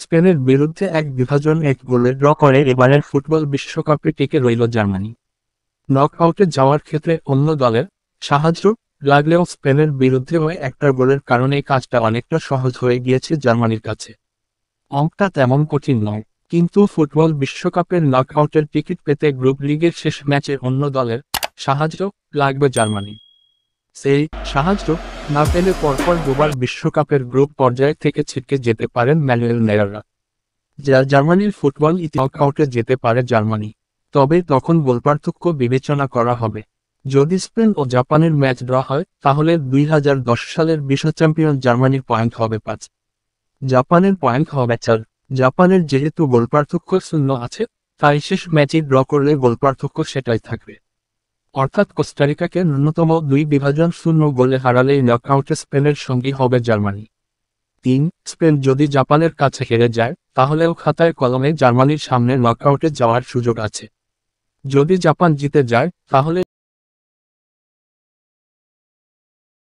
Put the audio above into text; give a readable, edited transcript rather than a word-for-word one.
স্পেনের বিরুদ্ধে এক বিভাজন এক গোলে ড্র করে এবারের ফুটবল বিশ্বকাপে টিকে রইল জার্মানি। নকআউটে যাওয়ার ক্ষেত্রে অন্য দলের সাহায্য লাগলেও স্পেনের বিরুদ্ধে একটা গোলের কারণে কাজটা অনেকটা সহজ হয়ে গিয়েছে জার্মানির কাছে। অঙ্কটা তেমন কঠিন নয়, কিন্তু ফুটবল বিশ্বকাপের নকআউটের টিকিট পেতে গ্রুপ লিগের শেষ ম্যাচে অন্য দলের সাহায্য লাগবে জার্মানি। সেই সাহায্য না পেলে পরপর দুবার বিশ্বকাপের গ্রুপ পর্যায় থেকে ছিটকে যেতে পারেন ম্যানুয়েল নেয়াররা। জার্মানির ফুটবল নকআউটে যেতে পারে জার্মানি, তবে তখন গোলপার্থক্য বিবেচনা করা হবে। যদি স্পেন ও জাপানের ম্যাচ ড্র হয় তাহলে 2010 সালের বিশ্ব চ্যাম্পিয়ন জার্মানির পয়েন্ট হবে 5, জাপানের পয়েন্ট হবে 4। জাপানের যেহেতু গোলপার্থক্য শূন্য আছে, তাই শেষ ম্যাচে ড্র করলে গোলপার্থক্য সেটাই থাকবে। অর্থাৎ কোস্টারিকাকে ন্যূনতম 2 বিভাজন শূন্য গোলে হারালেই নকআউটে স্পেনের সঙ্গী হবে জার্মানি। 3. স্পেন যদি জাপানের কাছে হেরে যায় তাহলেও খাতায় কলমে জার্মানির সামনে নকআউটে যাওয়ার সুযোগ আছে। যদি জাপান জিতে যায় তাহলে